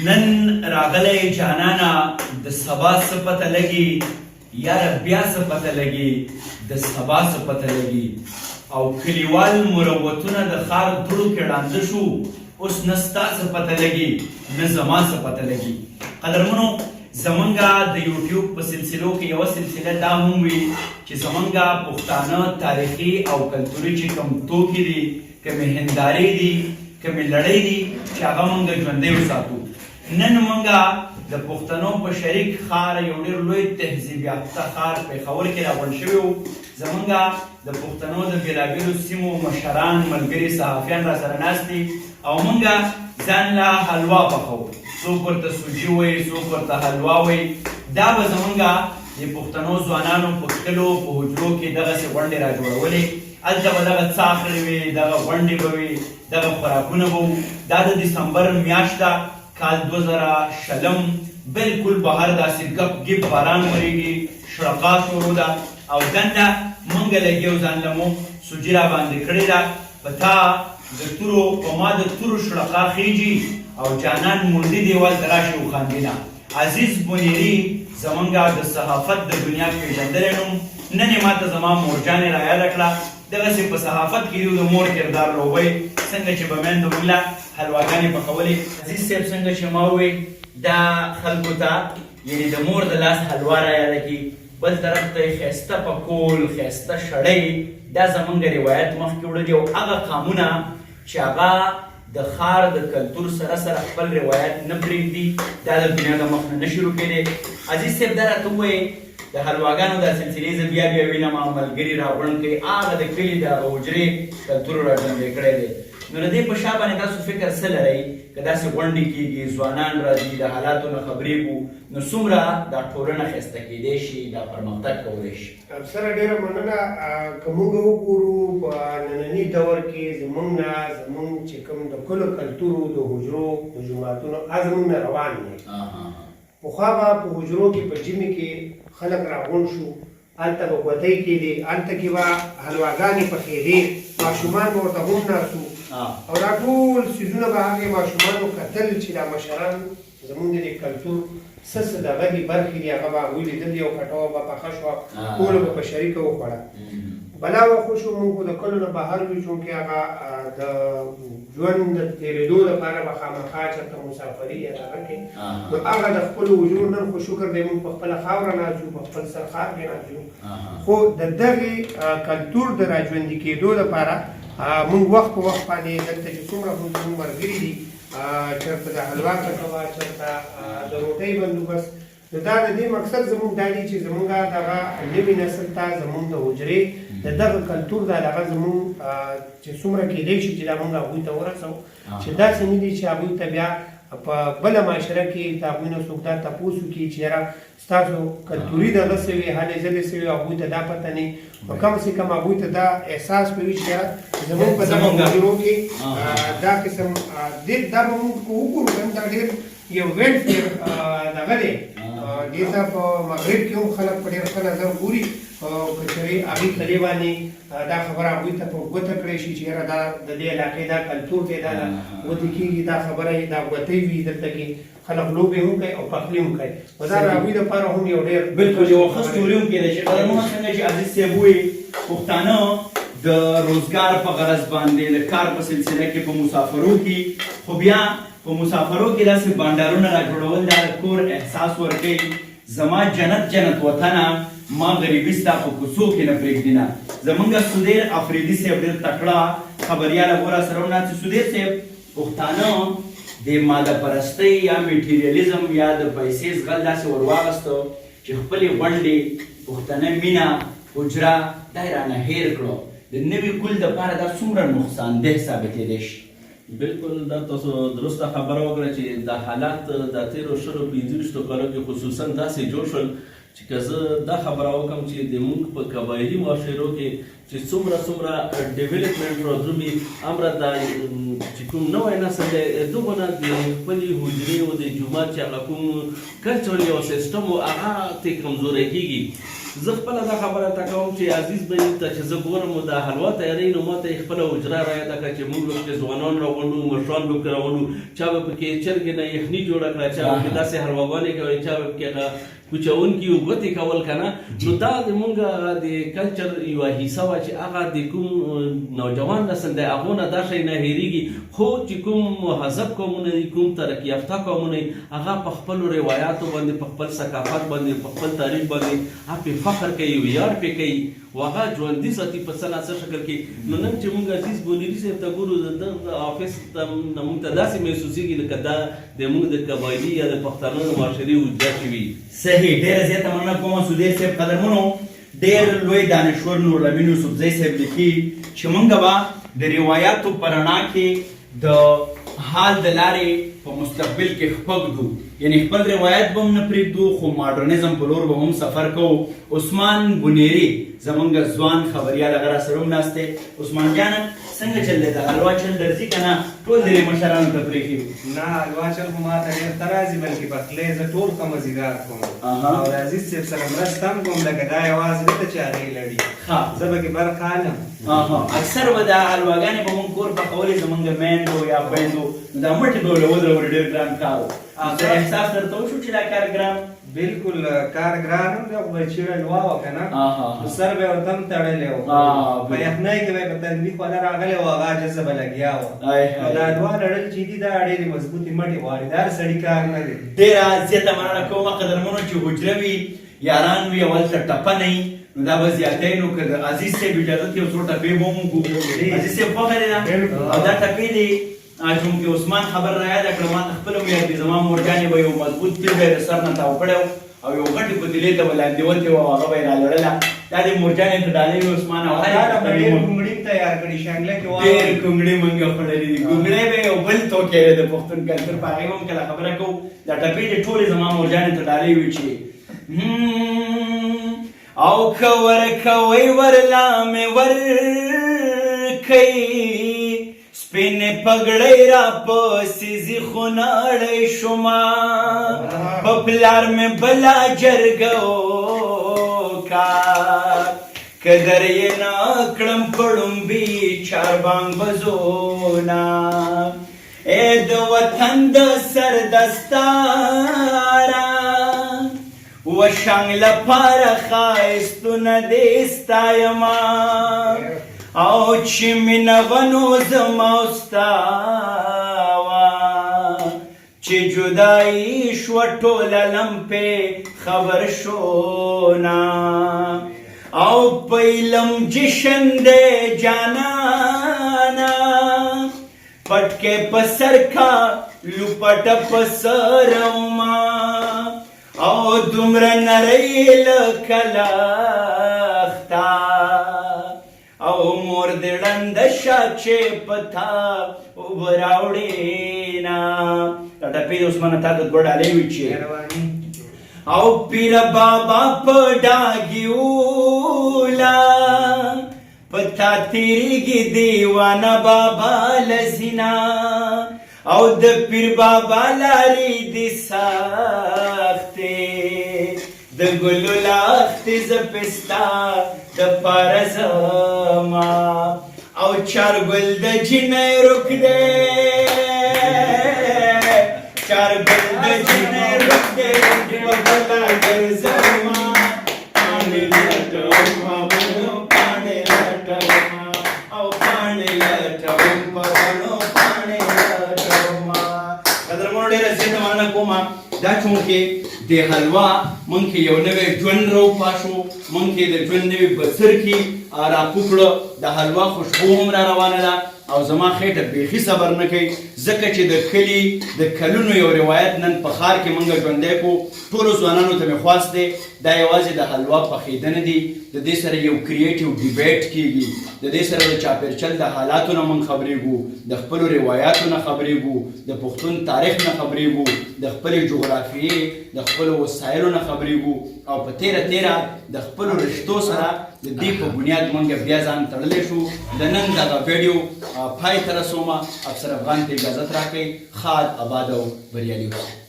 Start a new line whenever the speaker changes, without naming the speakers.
نن راغلی جانانا د سبا څه پته لګي یاره بیا څه پته لګي د سبا څه پته لګي او کلیوال مروتونه د ښار دوړو کې ړانده شو اوس نه ستا څه پته لګي نه زما څه پته لګي. قدرمنو زمونږه د یوټیوب په سلسلو کې یوه سلسله دا هم وي چې زمونږه پښتانه تاریخي او کلتوري چې کوم توکي دي کومې هندارې دي کومې لړۍ دي چې هغه مونږ ژوندی وساتو. نن مونږه د پښتنو په شریک ښار یو ډېر لوی تهذیب یافته ښار پېښور کې راغونډ شوي وو. زمونږه د پښتنو د بېلابېلو سیمو مشران ملګري صحافیان را سره ناست دي او مونږه ځان له حلوا پخوو. څوک ورته سوجي وایي څوک ورته حلوا وایي. دا به زمونږه د پښتنو ځوانانو په کلو په حجرو کې دغسې غونډې را جوړولې. هلته به دغه څاښړې وي دغه غونډې به وي دغه خوراکونه به وو. دا د دسمبر میاشت ده کال 2020 بالکل بهر داسې ګپ ګپ باران وریږي شړقا شروع ده او دنده مونږ لګیو ځان له مو سوجي را باندې کړې ده په تا د تورو په ما د تورو شړقا خیږي او جانان موندي دیوال ته راشي وخاندي نه. عزیز بونیري زمونږه د صحافت د دنیا پېژندلی نوم نن یې ماته زما مورجانې را یاده کړه. دغسې په صحافت کې د مور کردار لوبوي څنګه چې به میندو موږ له حلواګانې پخولې. عزیز صاحب څنګه چې ما ووی دا خلکو ته یعنې د مور د لاس حلوا را یاده کړي بل طرف ته یې ښایسته پکول ښایسته شړۍ دا زمونږ روایت مخکې وړلي او هغه قامونه چې هغه د ښار د کلتور سره سره خپل روایت نه پرېږدي دا د دنیا د مخ نه نه شروع کېدی. عزیز صاحب دا راته ووایې د حلواګانو دا سلسلې زه بیا بیا وینم او ملګري راغونډ کوي هغه د کلي د هغه حجرې کلتور را ژوندی کړی دی. نو د دې په شا باندې تاسو فکر څه لرئ که داسې غونډې کېږي ځوانان راځي د حالاتو نه خبرېږو نو څومره دا ټولنه ښایسته کېدی شي دا پرمختګ کولی شي؟
سره ډېره مننه. که موږ وګورو په ننني دور کې زموږ نه زموږ چې کوم د کلو کلتورو د حجرو د جوماتونو هغه زموږ نه روان دی. پخوا به په حجرو کې په ژمي کې خلک راغونډ شو هلته به ګوتۍ کېدې هلته کې به حلواګانې پخېدې ماشومان به ورته هم ناست او دا ټول څیزونه به هغې ماشومانو کتل چې دا مشران زمونږ د کلتور څه څه دغه دي برخې دي هغه به هغوی لیدل او کټوه به پخه شوه ټوله به په شریکه وخوړه. بلا وخت شو موږ خو د کلو نه بهر وي چونکې هغه د ژوند د تېرېدو لپاره به خامخا چېرته مسافري یا دغه کې نو هغه د خپلو وجود نن خو شکر دی موږ په خپله خاوره ناست یو په خپل سرخار کې ناست یو خو د دغې کلتور د راژوندي کېدو لپاره موږ وخت په وخت باندې دلته چې څومره زموږ ملګري دي چېرته د حلوا کټوه چېرته د روټۍ بندوبست نو دا د دې مقصد زموږ دا دی چې زموږ دغه نوي نسل ته زموږ د حجرې د دغه کلتور دا دغه زموږ چې څومره کېدی شي چې دا موږ هغوی ته ورسوو چې داسې نه دي چې هغوی ته بیا په بله معاشره کې د هغوی نه څوک دا تپوس وکړي چې یاره ستاسو کلتوري دغه څه وي هلې ځلې څه وي هغوی ته دا پته نه وي نو کم سے کم هغوی ته دا احساس به وي چې یاره زموږ په دغه حجرو کې دا قسم دا به موږ وګورو دا ډېر یو ویلفیر دغه دی دې ته په مغرب کې هم خلک په ډېر ښه نظر ګوري او که چېرې هغې کلي باندې دا خبره هغوی ته په ګوته کړی شي چې یاره دا د دې علاقې دا کلتور دی دا ګوتې کېږي دا خبره دا ګوتۍ وي دلته کې خلک لوبې هم کوي او پخلي هم کوي نو دا د هغوی دپاره هم یو ډېر
بلکل یوه ښه ستوري هم کېدی شي. قدرمنو څنګه چې عزیز صاحب ووایي پښتانه د روزګار په غرض باندې د کار په سلسله کې په مسافرو کې خو بیا په مسافرو کې داسې بانډارونه را جوړول دا د کور احساس ورکوي زما جنت جنت وطنه ما غریبي ستا په کوڅو کې نه پرېږدي نه. زمونږ سودیر افریدي صاحب ډېر تکړه خبریال هغو را سره وناست چې سودیر صاحب پښتانه د ماده پرستۍ یا میټیریالیزم یا د پیسې زغل داسې ور واغسته چې خپلې غونډې پښتنه مینه حجره دا یې رانه هېر کړو د نوي کل دپاره دا څومره نقصاندeh ثابتېدی شي؟
بالکل دا تاسو درسته خبره وکړه چې دا حالات د تېرو شلو 25 کالو کې خصوصا داسې جوړ شول چې که زه دا خبره وکړم چې د موږ په قبایلي معاشرو کې چې څومره ډیولپمنټ را درومي همره دا چې کوم نوی نسل دی دغو نه د خپلې حجرې او د جومات چې هغه کوم کلچر او سیسټم و هغه ترې کمزوری کېږي. زه خپله دا خبره ته کوم چې عزیز بهیر ته چې زه ګورم د حلوا تیارۍ نو ما ته یې خپله حجره رایاده کړه چې موږ به پکې ځوانان راغونډو، مشران به پکې راغونډو، چا به پکې چرګې نه یخني جوړه کړه، چا به پکې داسې حلواګانې کوي، چا به پکې هغه کوچونکي او ګوتې کول که نه. نو دا زمونږ د کلچر یوه حصه وه چې هغه د کوم نوجوان نسل دی هغو نه دا شی نه هېرېږي. خو چې کوم مهذب قومونه دي، کوم ترقي یافته قومونه دي، هغه په خپلو روایاتو باندې، په خپل ثقافت باندې، په خپل تاریخ باندې هغه پرې فخر کوي، ویاړ پرې کوي او هغه ژوندي ساتي په څه نه څه شکل کې. نو نن چې موږ عزیز بونیري صاحب ته ګورو د آفس ته موږ ته داسې محسوسېږي لکه دا زموږ د قبایلي یا د پښتنو د معاشرې اوجده چې وي.
صحیح، ډېره زیاته مننه کوم سودیر صاحب. قدرمنو، ډېر لوی دانشور نورالامین یوسفزی صاحب لیکي چې موږ به د روایاتو په رڼا کې د حال د لارې په مستقبل کې خپږدو، یعنی خپل روایت به هم نه پرېږدو خو ماډرنیزم په لور به هم سفر کوو. عثمان بونیري زموږ ځوان خبریال هغه راسره هم ناست دی. عثمان جانه څنګه چل دی؟ د حلوا چل درځي که نه ټول د مشرانو ته پرېښي؟
نه، حلوا چل خو ما ته ډېر ښه راځي، بلکې پخلی زه ټول ښه مزېدار کوم او د عزیز صاحب سره مرسته هم کوم، لکه دا یوازې نه ده چې هغې لړي، زه پکې برخه حالم.
اکثر به دا حلواګانې به مونږ کور پخولې زمونږ میندو یا خویندو، دا مټې به ودرول ډېر ګران کار و. احساس درته وشو چې دا کار ګران؟
بالکل کار ګران هم دی، خو به چیړه لوا وه که نه، نو سر به یې ورته هم تړلی و، په یخنۍ کې به یې په تندي خوله راغلی و، هغه جذبه لګیا وه. نو دا لوا لړل چې دي دا ډېرې مضبوطې مټې غواړي، دا د سړي کار نه دی.
ډېره زیاته مننه کومه قدرمنو چې حجره وي، یاران وي، اول ته ټپه نه وي، نو دا به زیاتی نو که د عزیز صاحب اجازت یو څو ټپې به هم وکړو. عزیز صاحب خوښه دی ده او دا ټپې دي چونکې عثمان خبر را یاده کړه ما ته خپله هم یاد دي. زما مورګانې به یو مضبوط تیر به یې د سر نه تاو کړی او یو غټې پتیلې ته به لاندې وتې وه او هغه به یې رالړله. دا د مورجانې ته ډالۍ وي عثمان او
ډېر ګونګړي تیار کړي، شانګله کې
ډېر ګونګړي موږ خوړلي دي. ګونګړی به یو بل توکی دی د پښتون کلتور، په هغې به هم کله خبره کوو. دا ټپې دې ټولې زما مورجانې ته ډالۍ وي چې او که ورکوئ ورلا مې ورکئ، سپینې پګړۍ را پسې ځي خو نړۍ شومه، په پلار مې بلا جرګه وکړه، که در یې نه کړم په ړومبي چاربانګ بزونه. ای د وطن د سر دستاره و شنګ لپاره ښایستونه دې ستایمه، او چې مینه ونو زما او ستا وه، چې جدایي شوه ټوله لمپې خبر شونه، او په علم جشن دی جانانه، پټکې په سر کا لوپټه په سرما، او دومره نری لکه لخته، او مور دې ړنده شه چې په تا اوبه راوړېنه. دا ټپې د عثمان تا ته دوه ډالۍ وي چې او پیر بابا په ډاګیوله، په تا تېرېږي دیوانه بابا لزینه، او د پیر بابا لارې دې سختې، د ګلو لختې زه پستا د پاره زما، او چارګل د جنۍ رک دی، چارګل د جنۍ رک دی، په بلا ګرځومه، پاڼې لټومه، پاڼې لټومه، او پاڼې لټوم، په بڼو پاڼې لټومه. قدرمنو ډېره زیاته مننه کومه دا چونکې د حلوا مونږ کې یو نوی ژوند راوپاشو، مونږ کې د ژوند نوی بڅر کې راپوکړه، د حلوا خوشبو هم را روانه ده او زما خېټه بیخي صبر نه کوي، ځکه چې د کلي د کلونو یو روایت نن په ښار کې مونږ ژوندی کړو. ټولو ځوانانو ته مې خواست دی دا یوازې د حلوا پخېده نه دي، د دې سره یو کریټیو ډیبیټ کېږي، د دې سره د چاپېرچل د حالاتو نه مونږ خبرېږو، د خپلو روایاتو نه خبرېږو، د پښتون تاریخ نه خبرېږو، د خپلې جغرافیې د خپلو وسایلو نه خبرېږو، او په تیره د خپلو رشتو سره د دې په بنیاد موږ بیا ځان تړلی شو د نن دغه ویډیو پای ته رسومه افسر افغان ته اجازت راکړئ ښاد آباد او بریالي اوسئ